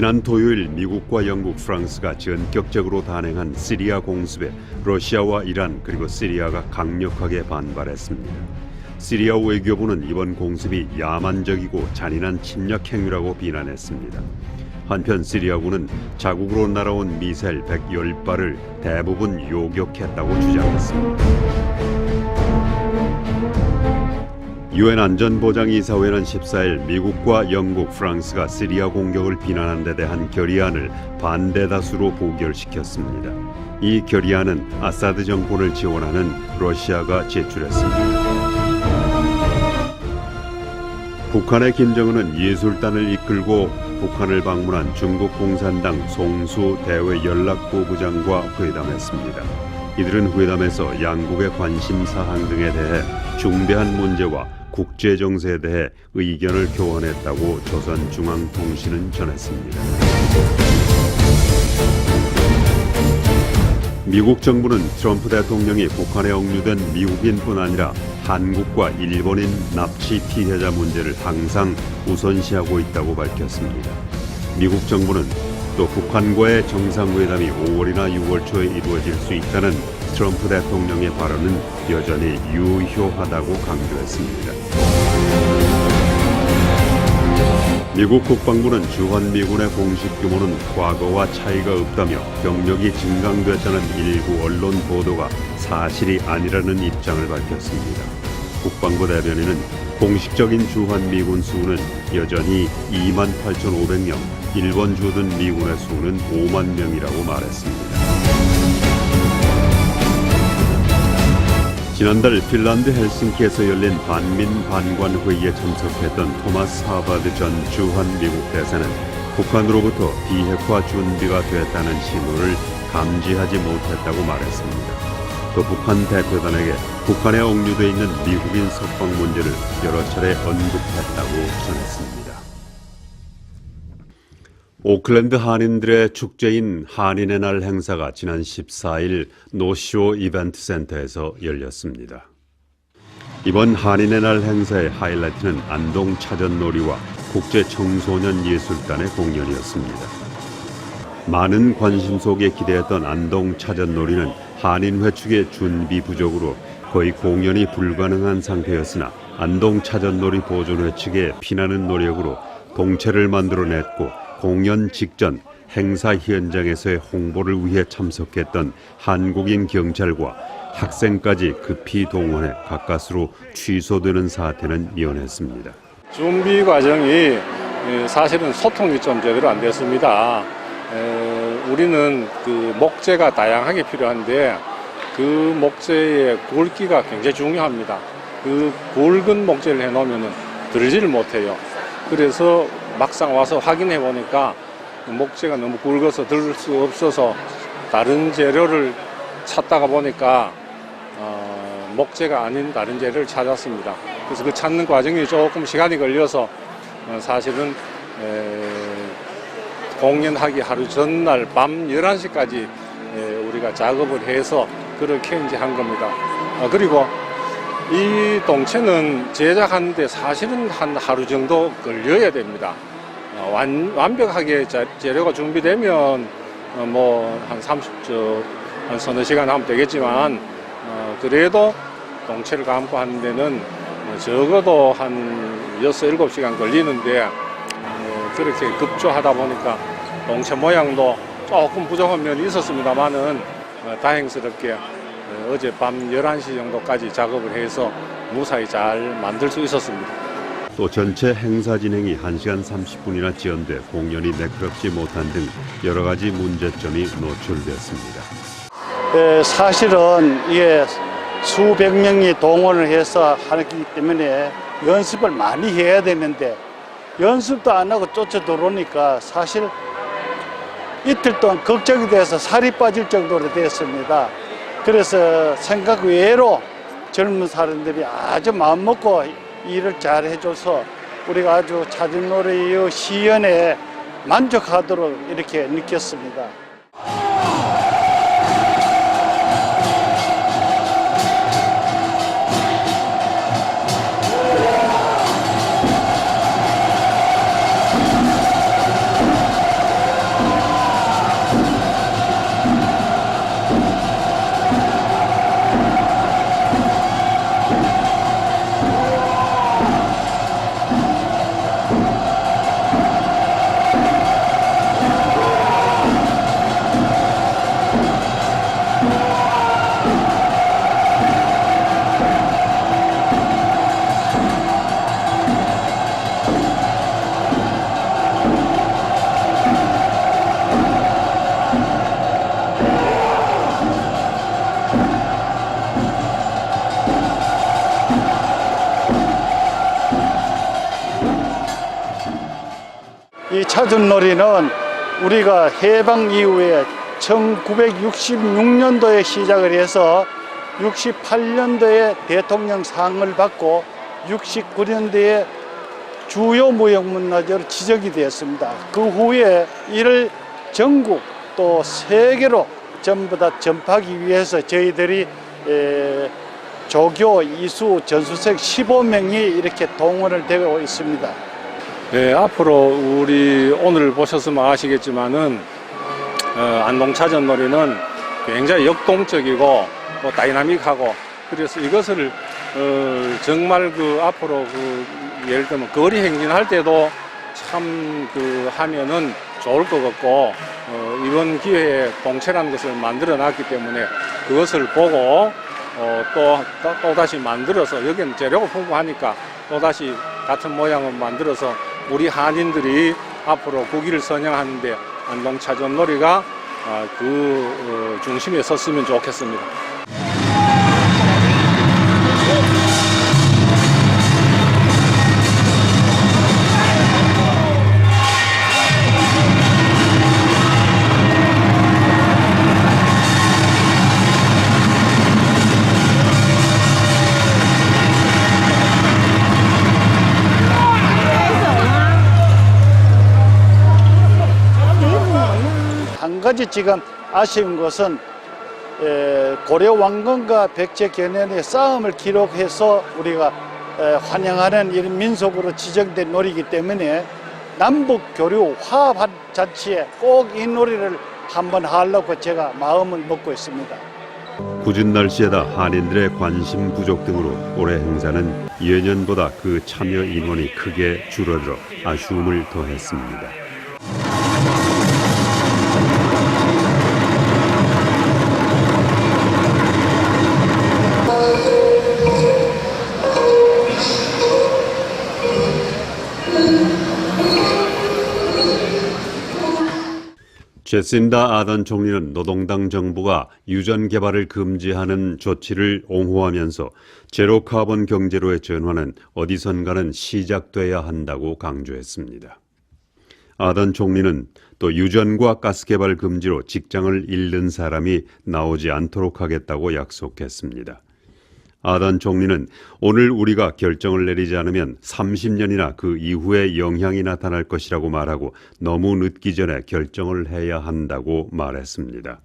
지난 토요일 미국과 영국, 프랑스가 전격적으로 단행한 시리아 공습에 러시아와 이란 그리고 시리아가 강력하게 반발했습니다. 시리아 외교부는 이번 공습이 야만적이고 잔인한 침략 행위라고 비난했습니다. 한편 시리아군은 자국으로 날아온 미사일 110발을 대부분 요격했다고 주장했습니다. 유엔 안전보장이사회는 14일 미국과 영국, 프랑스가 시리아 공격을 비난한 데 대한 결의안을 반대 다수로 부결시켰습니다. 이 결의안은 아사드 정권을 지원하는 러시아가 제출했습니다. 북한의 김정은은 예술단을 이끌고 북한을 방문한 중국 공산당 송수 대외 연락부부장과 회담했습니다. 이들은 회담에서 양국의 관심 사항 등에 대해 중대한 문제와 국제 정세에 대해 의견을 교환했다고 조선중앙통신은 전했습니다. 미국 정부는 트럼프 대통령이 북한에 억류된 미국인뿐 아니라 한국과 일본인 납치 피해자 문제를 항상 우선시하고 있다고 밝혔습니다. 미국 정부는 또 북한과의 정상회담이 5월이나 6월 초에 이루어질 수 있다는 트럼프 대통령의 발언은 여전히 유효하다고 강조했습니다. 미국 국방부는 주한미군의 공식 규모는 과거와 차이가 없다며 병력이 증강됐다는 일부 언론 보도가 사실이 아니라는 입장을 밝혔습니다. 국방부 대변인은 공식적인 주한미군 수는 여전히 28,500명, 일본 주둔 미군의 수는 5만 명이라고 말했습니다. 지난달 핀란드 헬싱키에서 열린 반민 반관 회의에 참석했던 토마스 하버드 전 주한미국 대사는 북한으로부터 비핵화 준비가 됐다는 신호를 감지하지 못했다고 말했습니다. 또 북한 대표단에게 북한에 억류돼 있는 미국인 석방 문제를 여러 차례 언급했다고 전했습니다. 오클랜드 한인들의 축제인 한인의 날 행사가 지난 14일 노쇼 이벤트 센터에서 열렸습니다. 이번 한인의 날 행사의 하이라이트는 안동 차전놀이와 국제 청소년 예술단의 공연이었습니다. 많은 관심 속에 기대했던 안동 차전놀이는 한인 회축의 준비 부족으로 거의 공연이 불가능한 상태였으나 안동 차전놀이 보존회 측의 피나는 노력으로 동체를 만들어냈고 공연 직전 행사 현장에서의 홍보를 위해 참석했던 한국인 경찰과 학생까지 급히 동원해 가까스로 취소되는 사태는 이어냈습니다. 준비 과정이 사실은 소통이 좀 제대로 안 됐습니다. 우리는 그 목재가 다양하게 필요한데 그 목재의 굵기가 굉장히 중요합니다. 그 굵은 목재를 해놓으면 들지를 못해요. 그래서 막상 와서 확인해 보니까 목재가 너무 굵어서 들 수 없어서 다른 재료를 찾다가 보니까 목재가 아닌 다른 재료를 찾았습니다. 그래서 그 찾는 과정이 조금 시간이 걸려서 사실은 공연하기 하루 전날 밤 11시까지 우리가 작업을 해서 그렇게 이제 한 겁니다. 그리고 이 동체는 제작하는데 사실은 한 하루 정도 걸려야 됩니다. 완벽하게 재료가 준비되면 뭐 한 30초, 한 서너 시간 하면 되겠지만 그래도 동체를 감고 하는 데는 적어도 한 6, 7시간 걸리는데 그렇게 급조하다 보니까 동체 모양도 조금 부족한 면이 있었습니다만은 다행스럽게 어젯밤 11시 정도까지 작업을 해서 무사히 잘 만들 수 있었습니다. 또 전체 행사 진행이 1시간 30분이나 지연돼 공연이 매끄럽지 못한 등 여러 가지 문제점이 노출됐습니다. 사실은 이게 수백 명이 동원을 해서 하기 때문에 연습을 많이 해야 되는데 연습도 안 하고 쫓아 들어오니까 사실 이틀 동안 걱정이 돼서 살이 빠질 정도로 됐습니다. 그래서 생각 외로 젊은 사람들이 아주 마음먹고 일을 잘 해줘서 우리가 아주 차전놀이의 시연에 만족하도록 이렇게 느꼈습니다. 이 차전놀이는 우리가 해방 이후에 1966년도에 시작을 해서 68년도에 대통령상을 받고 69년도에 주요 무형문화재로 지정이 되었습니다. 그 후에 이를 전국 또 세계로 전부 다 전파하기 위해서 저희들이 조교, 이수, 전수생 15명이 이렇게 동원을 되고 있습니다. 네, 앞으로 우리 오늘 보셨으면 아시겠지만은 안동차전놀이는 굉장히 역동적이고 또 다이나믹하고 그래서 이것을 정말 앞으로 예를 들면 거리 행진할 때도 참 하면은 좋을 것 같고 이번 기회에 동체라는 것을 만들어 놨기 때문에 그것을 보고 또 다시 만들어서 여기는 재료가 풍부하니까 또 다시 같은 모양을 만들어서 우리 한인들이 앞으로 국위를 선양하는데 안동차전놀이가 중심에 섰으면 좋겠습니다. 한 가지 지금 아쉬운 것은 고려 왕건과 백제 견연의 싸움을 기록해서 우리가 환영하는 이런 민속으로 지정된 놀이기 때문에 남북 교류 화합 잔치에 꼭 이 놀이를 한번 하려고 제가 마음을 먹고 있습니다. 궂은 날씨에다 한인들의 관심 부족 등으로 올해 행사는 예년보다 그 참여 인원이 크게 줄어들어 아쉬움을 더했습니다. 제신다 아던 총리는 노동당 정부가 유전 개발을 금지하는 조치를 옹호하면서 제로 카본 경제로의 전환은 어디선가는 시작돼야 한다고 강조했습니다. 아던 총리는 또 유전과 가스 개발 금지로 직장을 잃는 사람이 나오지 않도록 하겠다고 약속했습니다. 아던 총리는 오늘 우리가 결정을 내리지 않으면 30년이나 그 이후에 영향이 나타날 것이라고 말하고 너무 늦기 전에 결정을 해야 한다고 말했습니다.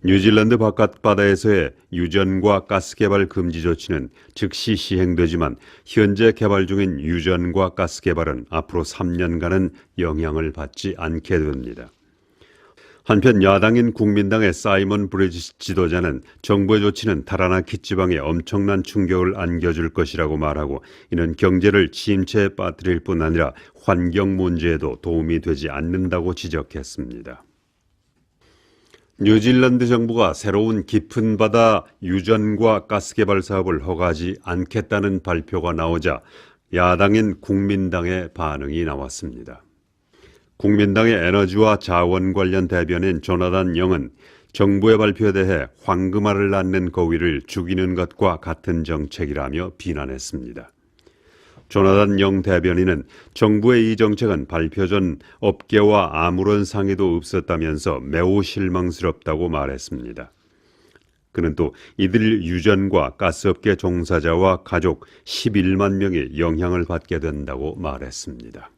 뉴질랜드 바깥바다에서의 유전과 가스 개발 금지 조치는 즉시 시행되지만 현재 개발 중인 유전과 가스 개발은 앞으로 3년간은 영향을 받지 않게 됩니다. 한편 야당인 국민당의 사이먼 브리지 지도자는 정부의 조치는 타라나키 지방에 엄청난 충격을 안겨줄 것이라고 말하고 이는 경제를 침체에 빠뜨릴 뿐 아니라 환경 문제에도 도움이 되지 않는다고 지적했습니다. 뉴질랜드 정부가 새로운 깊은 바다 유전과 가스 개발 사업을 허가하지 않겠다는 발표가 나오자 야당인 국민당의 반응이 나왔습니다. 국민당의 에너지와 자원 관련 대변인 조나단 영은 정부의 발표에 대해 황금알을 낳는 거위를 죽이는 것과 같은 정책이라며 비난했습니다. 조나단 영 대변인은 정부의 이 정책은 발표 전 업계와 아무런 상의도 없었다면서 매우 실망스럽다고 말했습니다. 그는 또 이들 유전과 가스업계 종사자와 가족 11만 명이 영향을 받게 된다고 말했습니다.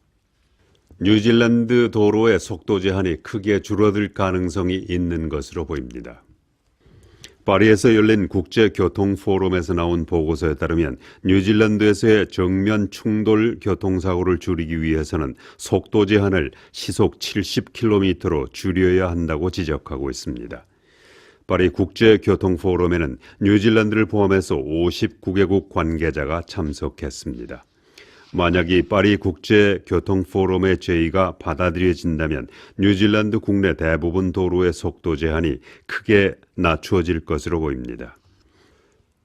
뉴질랜드 도로의 속도 제한이 크게 줄어들 가능성이 있는 것으로 보입니다. 파리에서 열린 국제교통 포럼에서 나온 보고서에 따르면 뉴질랜드에서의 정면 충돌 교통사고를 줄이기 위해서는 속도 제한을 시속 70km로 줄여야 한다고 지적하고 있습니다. 파리 국제교통 포럼에는 뉴질랜드를 포함해서 59개국 관계자가 참석했습니다. 만약 이 파리 국제교통 포럼의 제의가 받아들여진다면 뉴질랜드 국내 대부분 도로의 속도 제한이 크게 낮추어질 것으로 보입니다.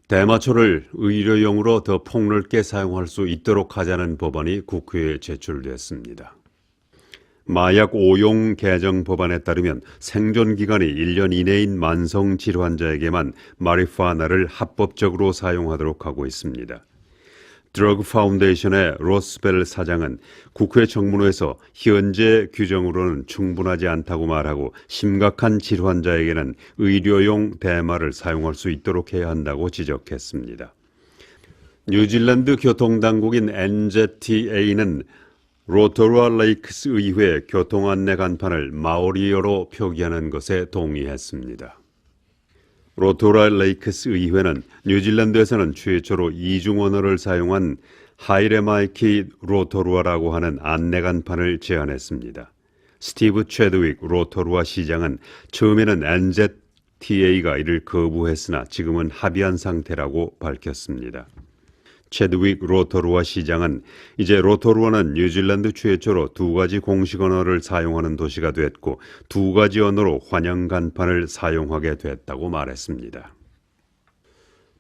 대마초를 의료용으로 더 폭넓게 사용할 수 있도록 하자는 법안이 국회에 제출됐습니다. 마약 오용 개정 법안에 따르면 생존 기간이 1년 이내인 만성 질환자에게만 마리화나를 합법적으로 사용하도록 하고 있습니다. 드러그 파운데이션의 로스벨 사장은 국회 청문회에서 현재 규정으로는 충분하지 않다고 말하고 심각한 질환자에게는 의료용 대마를 사용할 수 있도록 해야 한다고 지적했습니다. 뉴질랜드 교통당국인 NZTA는 로토루아 레이크스 의회 교통안내 간판을 마오리어로 표기하는 것에 동의했습니다. 로토루아 레이크스 의회는 뉴질랜드에서는 최초로 이중 언어를 사용한 하이레마이키 로토루아라고 하는 안내 간판을 제안했습니다. 스티브 체드윅 로토루아 시장은 처음에는 NZTA가 이를 거부했으나 지금은 합의한 상태라고 밝혔습니다. 체드윅 로토루아 시장은 이제 로토루아는 뉴질랜드 최초로 두 가지 공식 언어를 사용하는 도시가 됐고 두 가지 언어로 환영 간판을 사용하게 됐다고 말했습니다.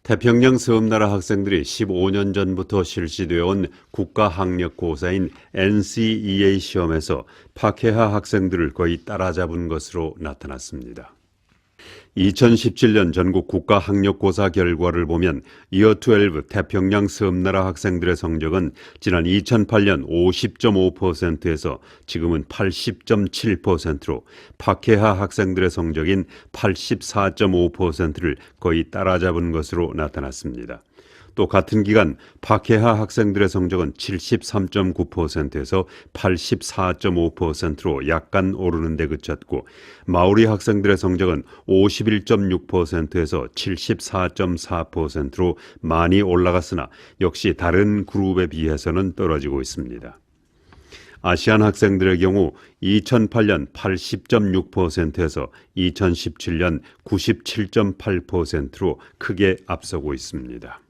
태평양 섬나라 학생들이 15년 전부터 실시되어 온 국가학력고사인 NCEA 시험에서 파케하 학생들을 거의 따라잡은 것으로 나타났습니다. 2017년 전국 국가학력고사 결과를 보면 이어 12 태평양 섬나라 학생들의 성적은 지난 2008년 50.5%에서 지금은 80.7%로 파케하 학생들의 성적인 84.5%를 거의 따라잡은 것으로 나타났습니다. 또 같은 기간 파케하 학생들의 성적은 73.9%에서 84.5%로 약간 오르는 데 그쳤고 마오리 학생들의 성적은 51.6%에서 74.4%로 많이 올라갔으나 역시 다른 그룹에 비해서는 떨어지고 있습니다. 아시안 학생들의 경우 2008년 80.6%에서 2017년 97.8%로 크게 앞서고 있습니다.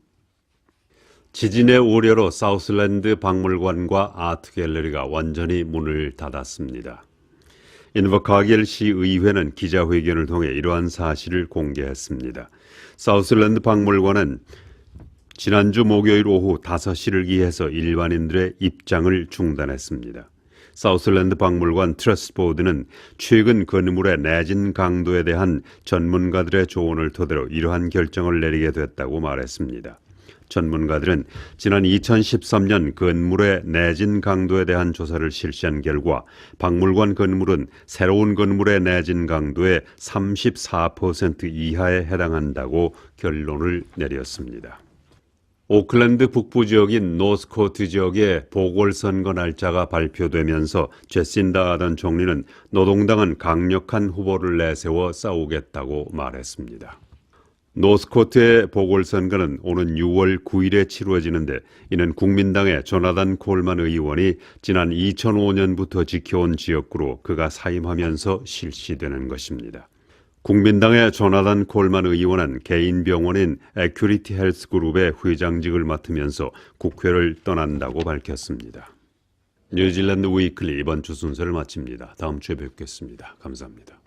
지진의 우려로 사우슬랜드 박물관과 아트갤러리가 완전히 문을 닫았습니다. 인버카겔 시의회는 기자회견을 통해 이러한 사실을 공개했습니다. 사우슬랜드 박물관은 지난주 목요일 오후 5시를 기해서 일반인들의 입장을 중단했습니다. 사우슬랜드 박물관 트러스트 보드는 최근 건물의 내진 강도에 대한 전문가들의 조언을 토대로 이러한 결정을 내리게 됐다고 말했습니다. 전문가들은 지난 2013년 건물의 내진 강도에 대한 조사를 실시한 결과 박물관 건물은 새로운 건물의 내진 강도의 34% 이하에 해당한다고 결론을 내렸습니다. 오클랜드 북부 지역인 노스코트 지역의 보궐선거 날짜가 발표되면서 제신다 아던 총리는 노동당은 강력한 후보를 내세워 싸우겠다고 말했습니다. 노스코트의 보궐선거는 오는 6월 9일에 치루어지는데 이는 국민당의 조나단 콜만 의원이 지난 2005년부터 지켜온 지역구로 그가 사임하면서 실시되는 것입니다. 국민당의 조나단 콜만 의원은 개인 병원인 에큐리티 헬스 그룹의 회장직을 맡으면서 국회를 떠난다고 밝혔습니다. 뉴질랜드 위클리 이번 주 순서를 마칩니다. 다음 주에 뵙겠습니다. 감사합니다.